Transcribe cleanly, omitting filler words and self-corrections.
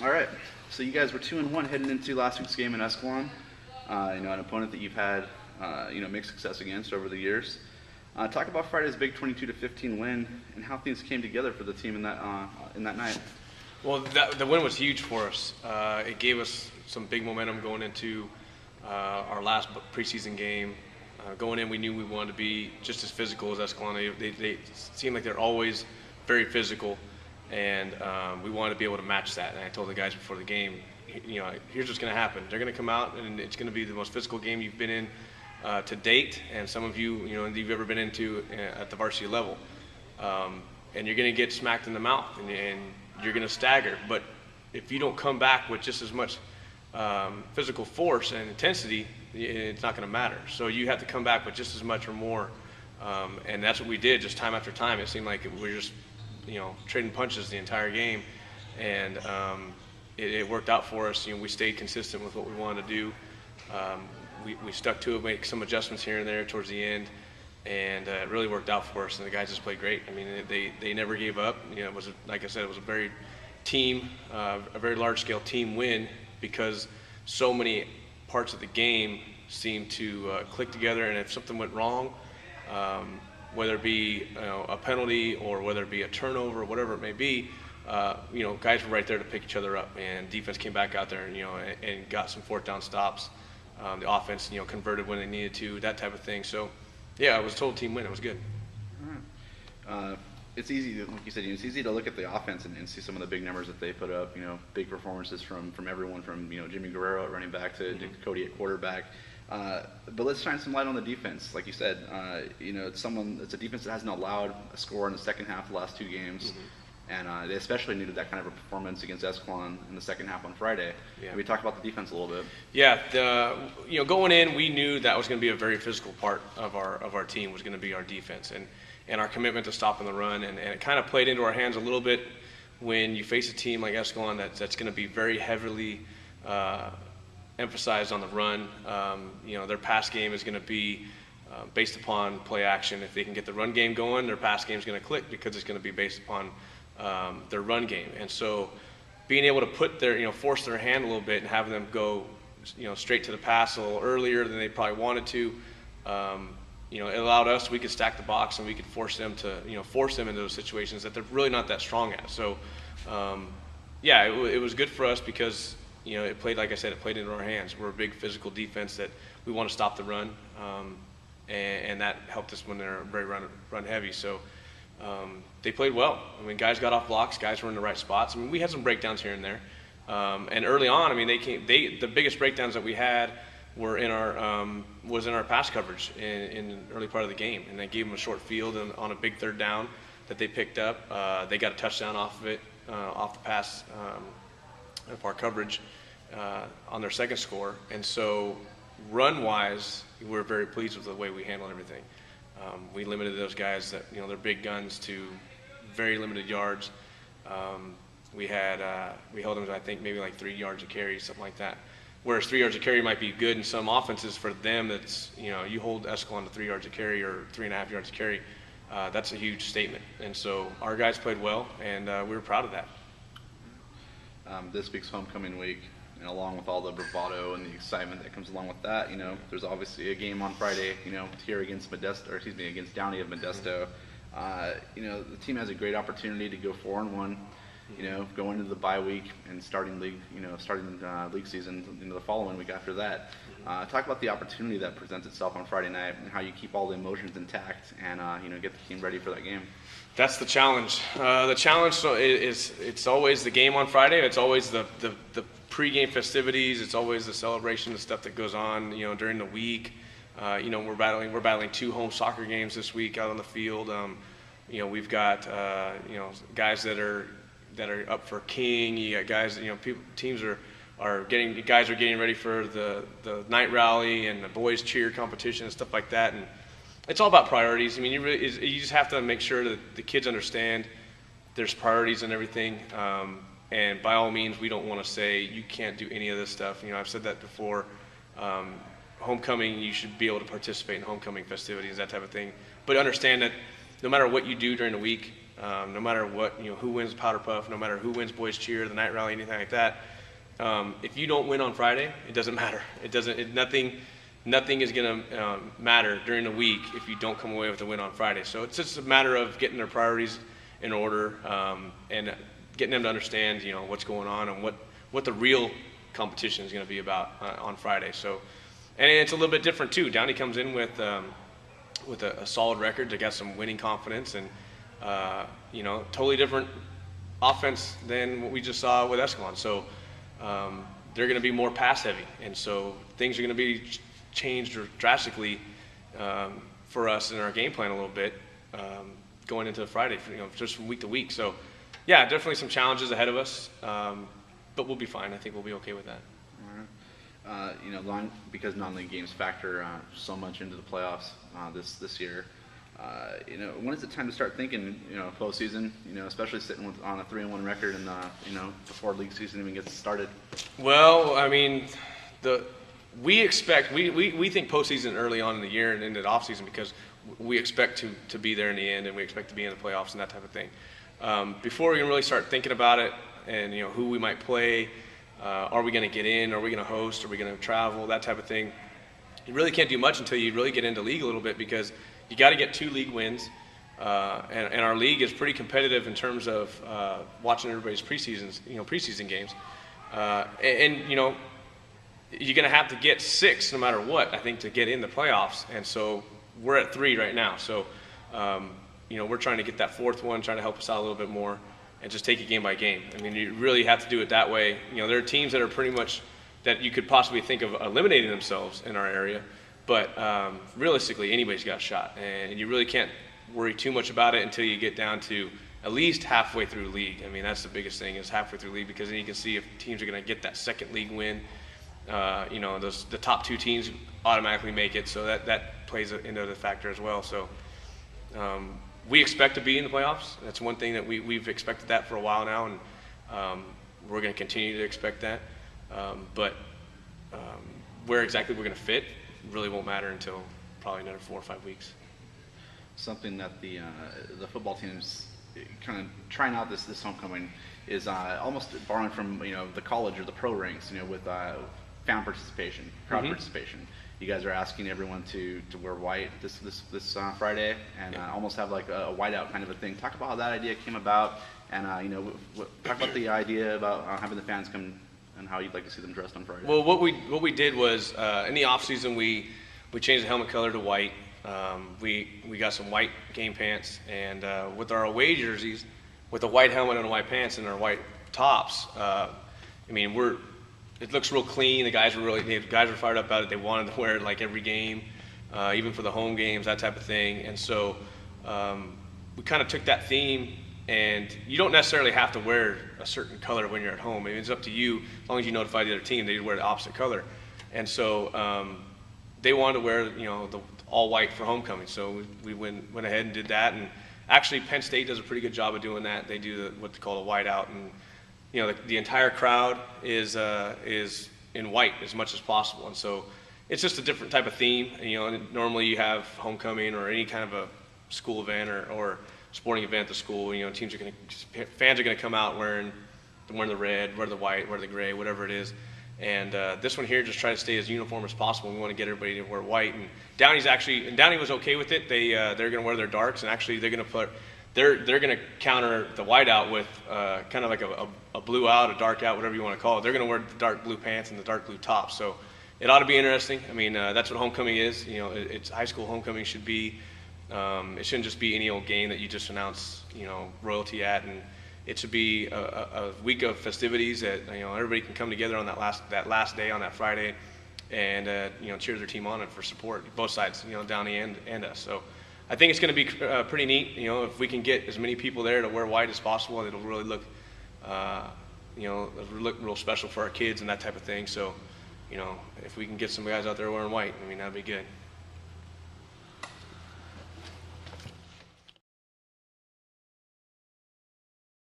All right. So you guys were 2-1 heading into last week's game in Escalon. An opponent that you've had, mixed success against over the years. Talk about Friday's big 22-15 win and how things came together for the team in that night. Well, the win was huge for us. It gave us some big momentum going into our last preseason game. Going in, we knew we wanted to be just as physical as Escalon. They seem like they're always very physical, and we wanted to be able to match that. And I told the guys before the game, here's what's going to happen. They're going to come out, and it's going to be the most physical game you've been in to date, and some of you've ever been into at the varsity level. And you're going to get smacked in the mouth, and you're going to stagger. But if you don't come back with just as much physical force and intensity, it's not going to matter. So you have to come back with just as much or more, and that's what we did. Just time after time, it seemed like we were just trading punches the entire game, and it worked out for us. We stayed consistent with what we wanted to do. We stuck to it, made some adjustments here and there towards the end, and it really worked out for us. And the guys just played great. I mean, they never gave up. It was, like I said, it was a very large-scale team win because so many parts of the game seemed to click together. And if something went wrong, whether it be a penalty or whether it be a turnover, whatever it may be, guys were right there to pick each other up. And defense came back out there and got some fourth down stops. The offense, converted when they needed to, that type of thing. So, yeah, it was a total team win. It was good. It's easy, like you said, it's easy to look at the offense and see some of the big numbers that they put up. Big performances from everyone from Jimmy Guerrero at running back to Cody at quarterback. But let's shine some light on the defense. Like you said, it's a defense that hasn't allowed a score in the second half of the last two games. Mm-hmm. And they especially needed that kind of a performance against Escalon in the second half on Friday. Yeah. We talked about the defense a little bit. Yeah, going in, we knew that was going to be a very physical part of our team was going to be our defense and our commitment to stopping the run. And it kind of played into our hands a little bit when you face a team like Escalon that's going to be very heavily emphasized on the run. Their pass game is going to be based upon play action. If they can get the run game going, their pass game is going to click because it's going to be based upon their run game. And so being able to put force their hand a little bit and having them go, straight to the pass a little earlier than they probably wanted to, it allowed us, we could stack the box and we could force them into those situations that they're really not that strong at. So, it was good for us because, it played, like I said, it played into our hands. We're a big physical defense that we want to stop the run, and that helped us when they're very run heavy. So, they played well. I mean, guys got off blocks, guys were in the right spots. I mean, we had some breakdowns here and there. And early on, I mean, the biggest breakdowns that we had were in our pass coverage in the early part of the game. And they gave them a short field and on a big third down that they picked up. They got a touchdown off of it, off the pass of our coverage on their second score. And so run-wise, we're very pleased with the way we handled everything. We limited those guys that, they're big guns to very limited yards. We held them to, I think, maybe like 3 yards a carry, something like that. Whereas 3 yards a carry might be good in some offenses. For them, that's, you hold Escalon to 3 yards a carry or 3.5 yards a carry. That's a huge statement. And so our guys played well, and we were proud of that. This week's homecoming week, and along with all the bravado and the excitement that comes along with that, there's obviously a game on Friday, here against against Downey of Modesto. The team has a great opportunity to go 4-1, go into the bye week and starting league season the following week after that. Talk about the opportunity that presents itself on Friday night and how you keep all the emotions intact and get the team ready for that game. That's the challenge. The challenge is it's always the game on Friday. It's always the pregame festivities. It's always the celebration, the stuff that goes on, during the week. We're battling 2 home soccer games this week out on the field. We've got guys that are up for king. You got guys, teams are getting ready for the night rally and the boys cheer competition and stuff like that. And it's all about priorities. I mean, you just have to make sure that the kids understand there's priorities and everything. And by all means, we don't want to say you can't do any of this stuff. I've said that before. Homecoming, you should be able to participate in homecoming festivities, that type of thing. But understand that no matter what you do during the week, no matter what, who wins Powder Puff, no matter who wins Boys Cheer, the night rally, anything like that. If you don't win on Friday, it doesn't matter. Nothing is going to matter during the week if you don't come away with a win on Friday. So it's just a matter of getting their priorities in order and getting them to understand, what's going on and what the real competition is going to be about on Friday. So, and it's a little bit different too. Downey comes in with a solid record. They got some winning confidence and totally different offense than what we just saw with Escalon. So they're going to be more pass heavy, and so things are going to be changed drastically for us in our game plan a little bit going into Friday, just from week to week. So, yeah, definitely some challenges ahead of us, but we'll be fine. I think we'll be okay with that. All right. Because non-league games factor so much into the playoffs this year. When is it time to start thinking, postseason? Especially sitting on a 3-1 record and before league season even gets started. Well, I mean, we think postseason early on in the year and into the off season because we expect to be there in the end and we expect to be in the playoffs and that type of thing. Before we can really start thinking about it and who we might play, are we going to get in? Are we going to host? Are we going to travel? That type of thing. You really can't do much until you really get into league a little bit because you got to get 2 league wins, and our league is pretty competitive in terms of watching everybody's preseason games, and you're going to have to get 6 no matter what, I think, to get in the playoffs, and so we're at 3 right now. So we're trying to get that 4th one, trying to help us out a little bit more, and just take it game by game. I mean, you really have to do it that way. There are teams that are pretty much that you could possibly think of eliminating themselves in our area. But realistically, anybody's got a shot, and you really can't worry too much about it until you get down to at least halfway through league. I mean, that's the biggest thing is halfway through league because then you can see if teams are going to get that 2nd league win. The top 2 teams automatically make it, so that plays into the factor as well. So we expect to be in the playoffs. That's one thing that we've expected that for a while now, and we're going to continue to expect that. But where exactly we're going to fit really won't matter until probably another 4 or 5 weeks. Something that the football team's kind of trying out this homecoming is almost borrowing from the college or the pro ranks, with fan participation, crowd participation. You guys are asking everyone to wear white this Friday and almost have like a whiteout kind of a thing. Talk about how that idea came about, and talk about the idea about having the fans come and how you'd like to see them dressed on Friday. Well, what we did was in the off season we changed the helmet color to white. We got some white game pants, and with our away jerseys, with a white helmet and white pants and our white tops. It looks real clean. The guys were fired up about it. They wanted to wear it like every game, even for the home games, that type of thing. And so we kind of took that theme. And you don't necessarily have to wear a certain color when you're at home. It's up to you. As long as you notify the other team, they wear the opposite color. And so they wanted to wear, the all white for homecoming. So we went ahead and did that. And actually, Penn State does a pretty good job of doing that. They do what they call a white out, and the entire crowd is in white as much as possible. And so it's just a different type of theme. Normally you have homecoming or any kind of a school event or sporting event at the school, fans are going to come out wearing the red, wear the white, wear the gray, whatever it is. And this one here just try to stay as uniform as possible. We want to get everybody to wear white. And Downey was okay with it. They're going to wear their darks, and actually they're going to counter the white out with kind of like a blue out, a dark out, whatever you want to call it. They're going to wear the dark blue pants and the dark blue top. So it ought to be interesting. I mean, that's what homecoming is. It's high school homecoming should be. It shouldn't just be any old game that you just announce, royalty at, and it should be a week of festivities that everybody can come together on that last day on that Friday, and cheer their team on and for support, both sides, Downey and us. So I think it's going to be pretty neat. If we can get as many people there to wear white as possible, it'll really look, real special for our kids and that type of thing. So, if we can get some guys out there wearing white, that'd be good.